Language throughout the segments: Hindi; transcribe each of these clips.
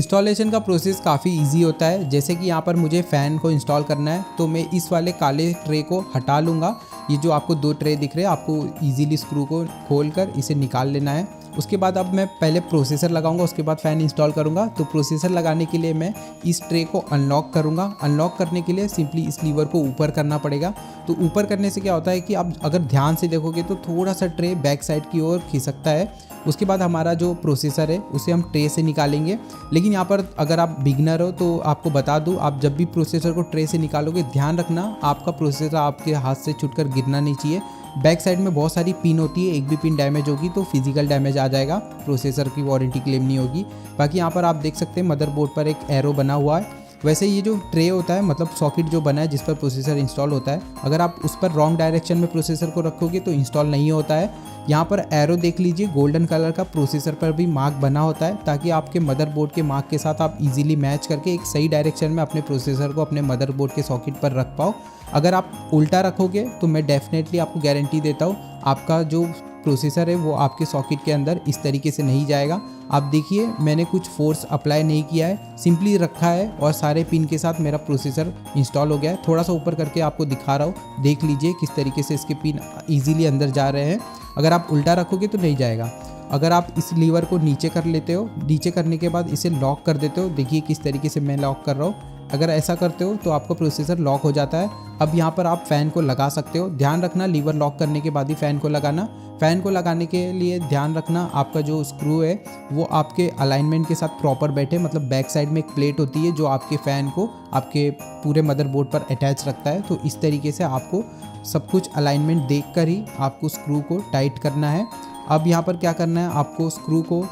इंस्टॉलेशन का प्रोसेस काफ़ी इजी होता है। जैसे कि यहाँ पर मुझे फ़ैन को इंस्टॉल करना है तो मैं इस वाले काले ट्रे को हटा लूँगा। ये जो आपको 2 ट्रे दिख रहे हैं, आपको इजीली स्क्रू को खोलकर इसे निकाल लेना है। उसके बाद अब मैं पहले प्रोसेसर लगाऊंगा, उसके बाद फ़ैन इंस्टॉल करूंगा। तो प्रोसेसर लगाने के लिए मैं इस ट्रे को अनलॉक करूंगा। अनलॉक करने के लिए सिंपली इस लीवर को ऊपर करना पड़ेगा। तो ऊपर करने से क्या होता है कि आप अगर ध्यान से देखोगे तो थोड़ा सा ट्रे बैक साइड की ओर खिसकता है। उसके बाद हमारा जो प्रोसेसर है उसे हम ट्रे से निकालेंगे। लेकिन यहाँ पर अगर आप बिगनर हो तो आपको बता दूँ, आप जब भी प्रोसेसर को ट्रे से निकालोगे ध्यान रखना आपका प्रोसेसर आपके हाथ से छूटकर गिरना नहीं चाहिए। बैक साइड में बहुत सारी पिन होती है, एक भी पिन डैमेज होगी तो फिजिकल डैमेज आ जाएगा, प्रोसेसर की वारंटी क्लेम नहीं होगी। बाकी यहाँ पर आप देख सकते हैं मदरबोर्ड पर एक एरो बना हुआ है। वैसे ये जो ट्रे होता है मतलब सॉकेट जो बना है जिस पर प्रोसेसर इंस्टॉल होता है, अगर आप उस पर रॉन्ग डायरेक्शन में प्रोसेसर को रखोगे तो इंस्टॉल नहीं होता है। यहाँ पर एरो देख लीजिए, गोल्डन कलर का प्रोसेसर पर भी मार्क बना होता है ताकि आपके मदरबोर्ड के मार्क के साथ आप इजीली मैच करके एक सही डायरेक्शन में अपने प्रोसेसर को अपने मदरबोर्ड के सॉकेट पर रख पाओ। अगर आप उल्टा रखोगे तो मैं डेफिनेटली आपको गारंटी देता हूँ आपका जो प्रोसेसर है वो आपके सॉकेट के अंदर इस तरीके से नहीं जाएगा। आप देखिए मैंने कुछ फोर्स अप्लाई नहीं किया है, सिंपली रखा है और सारे पिन के साथ मेरा प्रोसेसर इंस्टॉल हो गया है। थोड़ा सा ऊपर करके आपको दिखा रहा हूँ, देख लीजिए किस तरीके से इसके पिन ईजिली अंदर जा रहे हैं। अगर आप उल्टा रखोगे तो नहीं जाएगा। अगर आप इस लीवर को नीचे कर लेते हो, नीचे करने के बाद इसे लॉक कर देते हो, देखिए किस तरीके से मैं लॉक कर रहा हूँ। अगर ऐसा करते हो तो आपका प्रोसेसर लॉक हो जाता है। अब यहाँ पर आप फ़ैन को लगा सकते हो। ध्यान रखना लीवर लॉक करने के बाद ही फ़ैन को लगाना। फ़ैन को लगाने के लिए ध्यान रखना आपका जो स्क्रू है वो आपके अलाइनमेंट के साथ प्रॉपर बैठे। मतलब बैक साइड में एक प्लेट होती है जो आपके फ़ैन को आपके पूरे मदरबोर्ड पर अटैच रखता है। तो इस तरीके से आपको सब कुछ अलाइनमेंट देख कर ही आपको स्क्रू को टाइट करना है। अब यहाँ पर क्या करना है, आपको स्क्रू को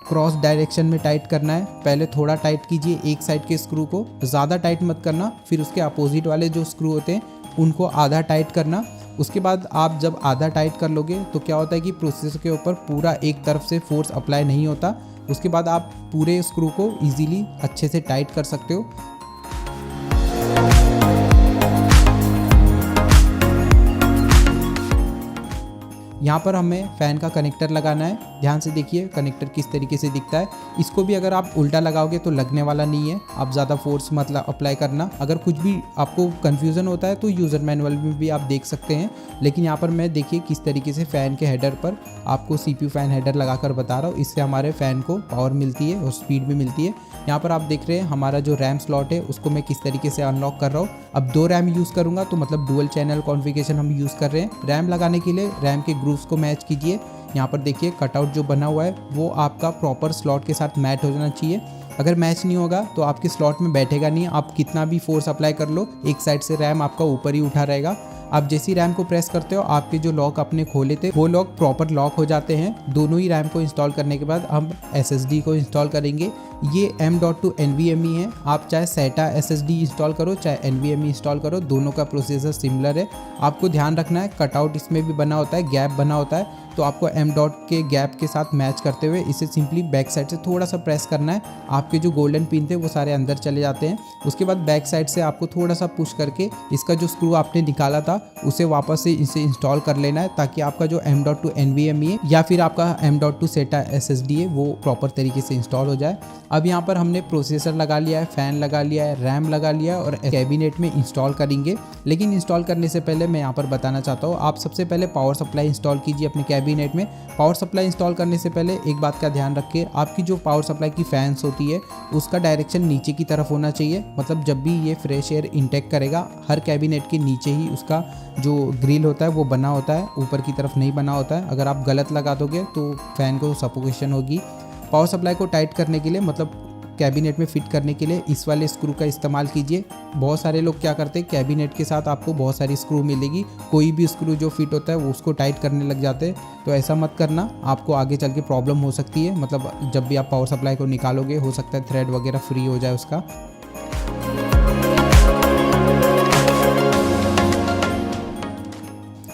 क्रॉस डायरेक्शन में टाइट करना है। पहले थोड़ा टाइट कीजिए एक साइड के स्क्रू को, ज़्यादा टाइट मत करना। फिर उसके अपोजिट वाले जो स्क्रू होते हैं उनको आधा टाइट करना। उसके बाद आप जब आधा टाइट कर लोगे तो क्या होता है कि प्रोसेसर के ऊपर पूरा एक तरफ से फोर्स अप्लाई नहीं होता। उसके बाद आप पूरे स्क्रू को ईजिली अच्छे से टाइट कर सकते हो। यहाँ पर हमें फ़ैन का कनेक्टर लगाना है। ध्यान से देखिए कनेक्टर किस तरीके से दिखता है। इसको भी अगर आप उल्टा लगाओगे तो लगने वाला नहीं है, आप ज़्यादा फोर्स मत अप्लाई करना। अगर कुछ भी आपको कन्फ्यूज़न होता है तो यूज़र मैनुअल में भी आप देख सकते हैं। लेकिन यहाँ पर मैं देखिए किस तरीके से फ़ैन के हेडर पर आपको CPU फ़ैन हेडर लगाकर बता रहा हूँ। इससे हमारे फ़ैन को पावर मिलती है और स्पीड भी मिलती है। यहाँ पर आप देख रहे हैं हमारा जो रैम स्लॉट है उसको मैं किस तरीके से अनलॉक कर रहा हूँ। अब 2 रैम यूज़ करूँगा तो मतलब डुअल चैनल कॉन्फ़िगरेशन हम यूज़ कर रहे हैं। रैम लगाने के लिए रैम के ग्रूव्स को मैच कीजिए। यहाँ पर देखिए कटआउट जो बना हुआ है वो आपका प्रॉपर स्लॉट के साथ मैच हो जाना चाहिए। अगर मैच नहीं होगा तो आपके स्लॉट में बैठेगा नहीं, आप कितना भी फोर्स अप्लाई कर लो एक साइड से रैम आपका ऊपर ही उठा रहेगा। आप जैसी रैम को प्रेस करते हो आपके जो लॉक अपने खोले थे वो लॉक प्रॉपर लॉक हो जाते हैं। दोनों ही रैम को इंस्टॉल करने के बाद हम SSD को इंस्टॉल करेंगे। ये M.2 NVMe है। आप चाहे SATA SSD इंस्टॉल करो चाहे NVMe इंस्टॉल करो, दोनों का प्रोसेसर सिमिलर है। आपको ध्यान रखना है कटआउट इसमें भी बना होता है, गैप बना होता है, तो आपको M.2 के गैप के साथ मैच करते हुए इसे सिंपली बैक साइड से थोड़ा सा प्रेस करना है। आपके जो गोल्डन पिन थे वो सारे अंदर चले जाते हैं। उसके बाद बैक साइड से आपको थोड़ा सा पुश करके इसका जो स्क्रू आपने निकाला था उसे वापस से इसे इंस्टॉल कर लेना है ताकि आपका जो M.2 NVMe है या फिर आपका M.2 SATA SSD है वो प्रॉपर तरीके से इंस्टॉल हो जाए। अब यहाँ पर हमने प्रोसेसर लगा लिया है, फ़ैन लगा लिया है, रैम लगा लिया है और कैबिनेट में इंस्टॉल करेंगे। लेकिन इंस्टॉल करने से पहले मैं यहाँ पर बताना चाहता हूँ, आप सबसे पहले पावर सप्लाई इंस्टॉल कीजिए अपने कैबिनेट में। पावर सप्लाई इंस्टॉल करने से पहले एक बात का ध्यान रखिए, आपकी जो पावर सप्लाई की फैंस होती है उसका डायरेक्शन नीचे की तरफ होना चाहिए। मतलब जब भी ये फ्रेश एयर इंटेक करेगा हर कैबिनेट के नीचे ही उसका जो ग्रिल होता है वो बना होता है, ऊपर की तरफ नहीं बना होता है। अगर आप गलत लगा दोगे तो फ़ैन को सफोकेशन होगी। पावर सप्लाई को टाइट करने के लिए मतलब कैबिनेट में फिट करने के लिए इस वाले स्क्रू का इस्तेमाल कीजिए। बहुत सारे लोग क्या करते हैं कैबिनेट के साथ आपको बहुत सारी स्क्रू मिलेगी, कोई भी स्क्रू जो फिट होता है वो उसको टाइट करने लग जाते हैं। तो ऐसा मत करना, आपको आगे चल के प्रॉब्लम हो सकती है। मतलब जब भी आप पावर सप्लाई को निकालोगे हो सकता है थ्रेड वगैरह फ्री हो जाए उसका।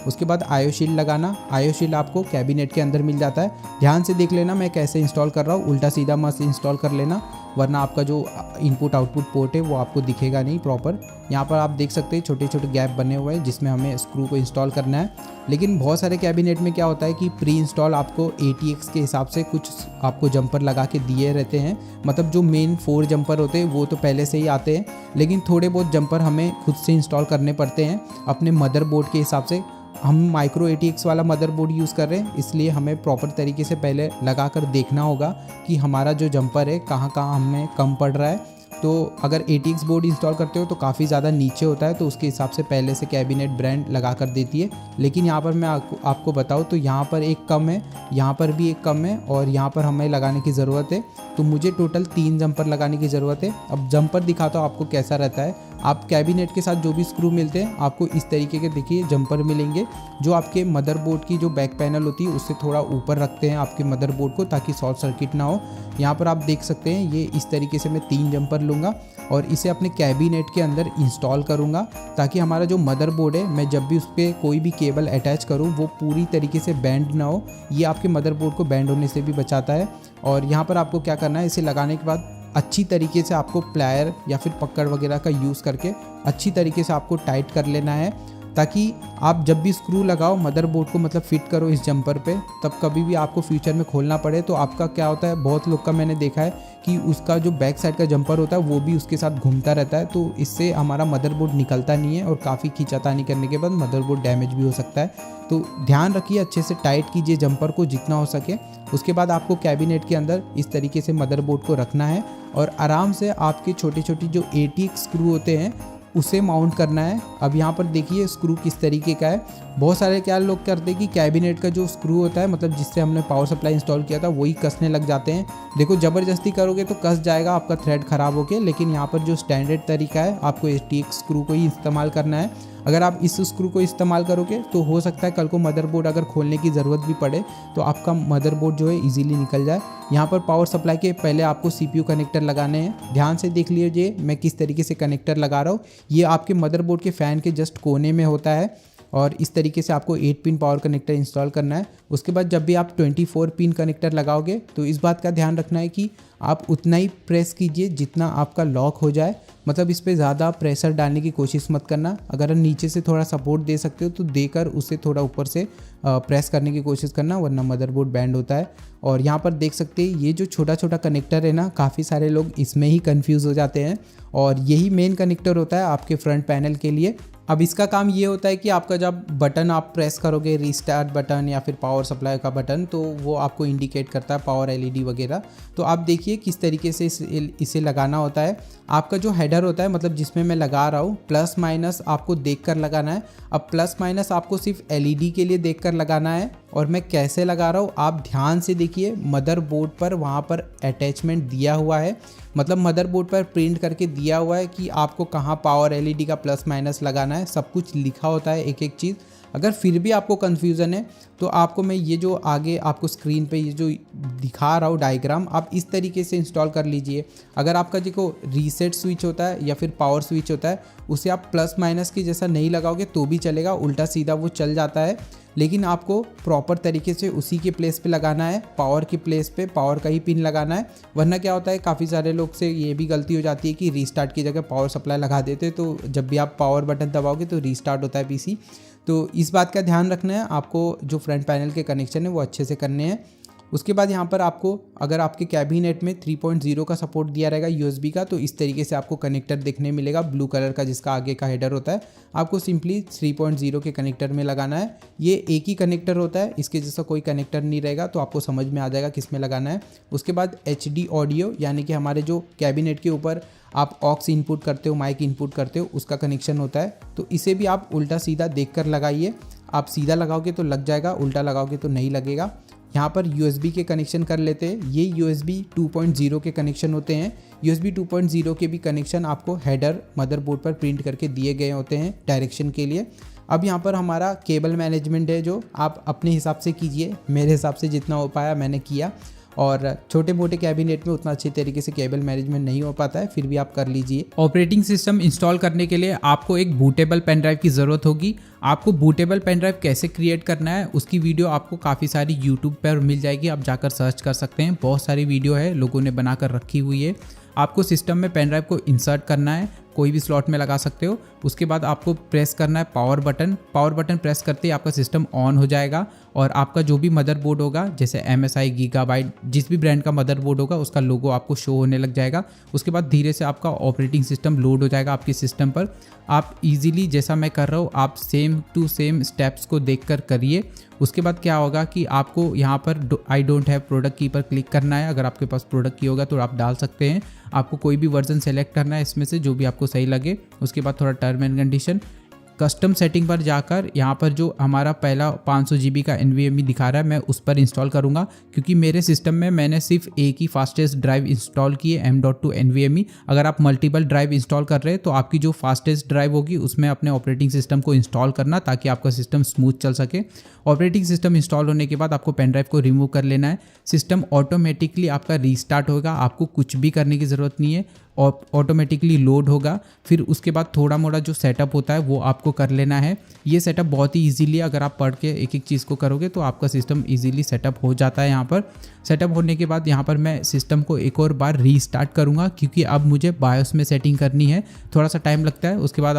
उसके बाद आईओ शील्ड लगाना। आईओ शील्ड आपको कैबिनेट के अंदर मिल जाता है। ध्यान से देख लेना मैं कैसे इंस्टॉल कर रहा हूँ, उल्टा सीधा मत इंस्टॉल कर लेना, वरना आपका जो इनपुट आउटपुट पोर्ट है वो आपको दिखेगा नहीं प्रॉपर। यहाँ पर आप देख सकते हैं छोटे छोटे गैप बने हुए हैं जिसमें हमें स्क्रू को इंस्टॉल करना है। लेकिन बहुत सारे कैबिनेट में क्या होता है कि प्री इंस्टॉल आपको ATX के हिसाब से कुछ आपको जंपर लगा के दिए रहते हैं, मतलब जो मेन 4 जंपर होते हैं वो तो पहले से ही आते हैं, लेकिन थोड़े बहुत जंपर हमें खुद से इंस्टॉल करने पड़ते हैं अपने मदरबोर्ड के हिसाब से। हम माइक्रो ATX वाला मदरबोर्ड यूज़ कर रहे हैं, इसलिए हमें प्रॉपर तरीके से पहले लगा कर देखना होगा कि हमारा जो जंपर है कहाँ कहाँ हमें कम पड़ रहा है। तो अगर ATX बोर्ड इंस्टॉल करते हो तो काफ़ी ज़्यादा नीचे होता है, तो उसके हिसाब से पहले से कैबिनेट ब्रांड लगा कर देती है। लेकिन यहाँ पर मैं आपको बताऊँ तो यहाँ पर एक कम है, यहाँ पर भी एक कम है, और यहाँ पर हमें लगाने की ज़रूरत है। तो मुझे टोटल 3 जंपर लगाने की ज़रूरत है। अब जंपर दिखाता हूँ आपको कैसा रहता है। आप कैबिनेट के साथ जो भी स्क्रू मिलते हैं आपको इस तरीके के देखिए जंपर मिलेंगे, जो आपके मदरबोर्ड की जो बैक पैनल होती है उससे थोड़ा ऊपर रखते हैं आपके मदरबोर्ड को, ताकि शॉर्ट सर्किट ना हो। यहाँ पर आप देख सकते हैं ये इस तरीके से मैं 3 जंपर लूँगा और इसे अपने कैबिनेट के अंदर इंस्टॉल करूँगा, ताकि हमारा जो मदरबोर्ड है मैं जब भी उस पर कोई भी केबल अटैच करूँ वो पूरी तरीके से बैंड ना हो। ये आपके मदरबोर्ड को बैंड होने से भी बचाता है। और यहाँ पर आपको क्या करना है, इसे लगाने के बाद अच्छी तरीके से आपको प्लायर या फिर पकड़ वगैरह का यूज़ करके अच्छी तरीके से आपको टाइट कर लेना है, ताकि आप जब भी स्क्रू लगाओ मदरबोर्ड को, मतलब फिट करो इस जंपर पे, तब कभी भी आपको फ्यूचर में खोलना पड़े तो आपका क्या होता है, बहुत लोग का मैंने देखा है कि उसका जो बैक साइड का जंपर होता है वो भी उसके साथ घूमता रहता है, तो इससे हमारा मदरबोर्ड निकलता नहीं है और काफ़ी खींचातानी करने के बाद मदरबोर्ड डैमेज भी हो सकता है। तो ध्यान रखिए, अच्छे से टाइट कीजिए जंपर को जितना हो सके। उसके बाद आपको कैबिनेट के अंदर इस तरीके से मदरबोर्ड को रखना है और आराम से आपके छोटे छोटे जो ATX स्क्रू होते हैं उसे माउंट करना है। अब यहाँ पर देखिए स्क्रू किस तरीके का है। बहुत सारे क्या लोग करते हैं कि कैबिनेट का जो स्क्रू होता है, मतलब जिससे हमने पावर सप्लाई इंस्टॉल किया था, वही कसने लग जाते हैं। देखो ज़बरदस्ती करोगे तो कस जाएगा आपका थ्रेड ख़राब होके, लेकिन यहाँ पर जो स्टैंडर्ड तरीका है आपको ATX स्क्रू को ही इस्तेमाल करना है। अगर आप इस स्क्रू को इस्तेमाल करोगे तो हो सकता है कल को मदरबोर्ड अगर खोलने की ज़रूरत भी पड़े तो आपका मदरबोर्ड जो है इजीली निकल जाए। यहाँ पर पावर सप्लाई के पहले आपको CPU कनेक्टर लगाने हैं। ध्यान से देख लीजिए मैं किस तरीके से कनेक्टर लगा रहा हूँ। ये आपके मदरबोर्ड के फ़ैन के जस्ट कोने में होता है और इस तरीके से आपको 8 पिन पावर कनेक्टर इंस्टॉल करना है। उसके बाद जब भी आप 24 पिन कनेक्टर लगाओगे तो इस बात का ध्यान रखना है कि आप उतना ही प्रेस कीजिए जितना आपका लॉक हो जाए, मतलब इस पे ज़्यादा प्रेशर डालने की कोशिश मत करना। अगर नीचे से थोड़ा सपोर्ट दे सकते हो तो देकर उसे थोड़ा ऊपर से प्रेस करने की कोशिश करना, वरना मदरबोर्ड बैंड होता है। और यहाँ पर देख सकते हैं ये जो छोटा छोटा कनेक्टर है ना, काफ़ी सारे लोग इसमें ही कंफ्यूज हो जाते हैं और यही मेन कनेक्टर होता है आपके फ्रंट पैनल के लिए। अब इसका काम ये होता है कि आपका जब बटन आप प्रेस करोगे, रीस्टार्ट बटन या फिर पावर सप्लाई का बटन, तो वो आपको इंडिकेट करता है पावर LED वगैरह। तो आप देखिए किस तरीके से इसे लगाना होता है। आपका जो हेडर होता है, मतलब जिसमें मैं लगा रहा हूँ, प्लस माइनस आपको देखकर लगाना है। अब प्लस माइनस आपको सिर्फ LED के लिए देखकर लगाना है। और मैं कैसे लगा रहा हूँ आप ध्यान से देखिए, मदरबोर्ड पर वहाँ पर अटैचमेंट दिया हुआ है, मतलब मदरबोर्ड पर प्रिंट करके दिया हुआ है कि आपको कहाँ पावर LED का प्लस माइनस लगाना है। सब कुछ लिखा होता है एक एक चीज़। अगर फिर भी आपको कन्फ्यूज़न है तो आपको मैं ये जो आगे आपको स्क्रीन पे ये जो दिखा रहा हूँ डायग्राम, आप इस तरीके से इंस्टॉल कर लीजिए। अगर आपका जो रीसेट स्विच होता है या फिर पावर स्विच होता है उसे आप प्लस माइनस की जैसा नहीं लगाओगे तो भी चलेगा, उल्टा सीधा वो चल जाता है। लेकिन आपको प्रॉपर तरीके से उसी के प्लेस पे लगाना है, पावर के प्लेस पे पावर का ही पिन लगाना है। वरना क्या होता है, काफ़ी सारे लोग से ये भी गलती हो जाती है कि रीस्टार्ट की जगह पावर सप्लाई लगा देते, तो जब भी आप पावर बटन दबाओगे तो रीस्टार्ट होता है PC। तो इस बात का ध्यान रखना है, आपको जो फ्रंट पैनल के कनेक्शन है वो अच्छे से करने हैं। उसके बाद यहाँ पर आपको, अगर आपके कैबिनेट में 3.0 का सपोर्ट दिया रहेगा USB का, तो इस तरीके से आपको कनेक्टर देखने मिलेगा ब्लू कलर का, जिसका आगे का हेडर होता है। आपको सिंपली 3.0 के कनेक्टर में लगाना है। ये एक ही कनेक्टर होता है, इसके जैसा कोई कनेक्टर नहीं रहेगा, तो आपको समझ में आ जाएगा किस में लगाना है। उसके बाद HD ऑडियो, यानी कि हमारे जो कैबिनेट के ऊपर आप ऑक्स इनपुट करते हो, माइक इनपुट करते हो, उसका कनेक्शन होता है। तो इसे भी आप उल्टा सीधा देखकर लगाइए। आप सीधा लगाओगे तो लग जाएगा, उल्टा लगाओगे तो नहीं लगेगा। यहाँ पर USB के कनेक्शन कर लेते हैं। ये USB 2.0 के कनेक्शन होते हैं। USB 2.0 के भी कनेक्शन आपको हेडर मदरबोर्ड पर प्रिंट करके दिए गए होते हैं डायरेक्शन के लिए। अब यहाँ पर हमारा केबल मैनेजमेंट है, जो आप अपने हिसाब से कीजिए। मेरे हिसाब से जितना हो पाया मैंने किया। और छोटे मोटे कैबिनेट में उतना अच्छे तरीके से केबल मैनेजमेंट नहीं हो पाता है, फिर भी आप कर लीजिए। ऑपरेटिंग सिस्टम इंस्टॉल करने के लिए आपको एक बूटेबल पेन ड्राइव की ज़रूरत होगी। आपको बूटेबल पेन ड्राइव कैसे क्रिएट करना है उसकी वीडियो आपको काफ़ी सारी यूट्यूब पर मिल जाएगी, आप जाकर सर्च कर सकते हैं। बहुत सारी वीडियो है, लोगों ने बनाकर रखी हुई है। आपको सिस्टम में पेन ड्राइव को इंसर्ट करना है, कोई भी स्लॉट में लगा सकते हो। उसके बाद आपको प्रेस करना है पावर बटन प्रेस करते ही आपका सिस्टम ऑन हो जाएगा और आपका जो भी मदरबोर्ड होगा, जैसे MSI, गीगाबाइट, जिस भी ब्रांड का मदरबोर्ड होगा उसका लोगो आपको शो होने लग जाएगा। उसके बाद धीरे से आपका ऑपरेटिंग सिस्टम लोड हो जाएगा आपके सिस्टम पर। आप इजीली, जैसा मैं कर रहा हूँ, आप सेम टू सेम स्टेप्स को देखकर करिए। उसके बाद क्या होगा कि आपको यहाँ पर आई डोंट हैव प्रोडक्ट की पर क्लिक करना है। अगर आपके पास प्रोडक्ट की होगा तो आप डाल सकते हैं। आपको कोई भी वर्जन सेलेक्ट करना है इसमें से, जो भी आपको सही लगे। उसके बाद थोड़ा term and condition, custom setting पर जाकर यहाँ पर जो हमारा पहला 500 GB का NVMe दिखा रहा है, मैं उस पर इंस्टॉल करूँगा, क्योंकि मेरे सिस्टम में मैंने सिर्फ एक ही फास्टेस्ट ड्राइव इंस्टॉल की है, M.2 NVMe। अगर आप मल्टीपल ड्राइव इंस्टॉल कर रहे हैं तो आपकी जो फास्टेस्ट ड्राइव होगी उसमें अपने ऑपरेटिंग सिस्टम को इंस्टॉल करना, ताकि आपका सिस्टम स्मूथ चल सके। ऑपरेटिंग सिस्टम इंस्टॉल होने के बाद आपको पेन ड्राइव को रिमूव कर लेना है। सिस्टम ऑटोमेटिकली आपका रीस्टार्ट होगा, आपको कुछ भी करने की ज़रूरत नहीं है, ऑटोमेटिकली लोड होगा। फिर उसके बाद थोड़ा मोड़ा जो सेटअप होता है वो आपको कर लेना है। ये सेटअप बहुत ही इजीली, अगर आप पढ़ के एक एक चीज़ को करोगे तो आपका सिस्टम इजीली सेटअप हो जाता है। यहाँ पर सेटअप होने के बाद यहाँ पर मैं सिस्टम को एक और बार रीस्टार्ट करूँगा, क्योंकि अब मुझे बायोस में सेटिंग करनी है, थोड़ा सा टाइम लगता है। उसके बाद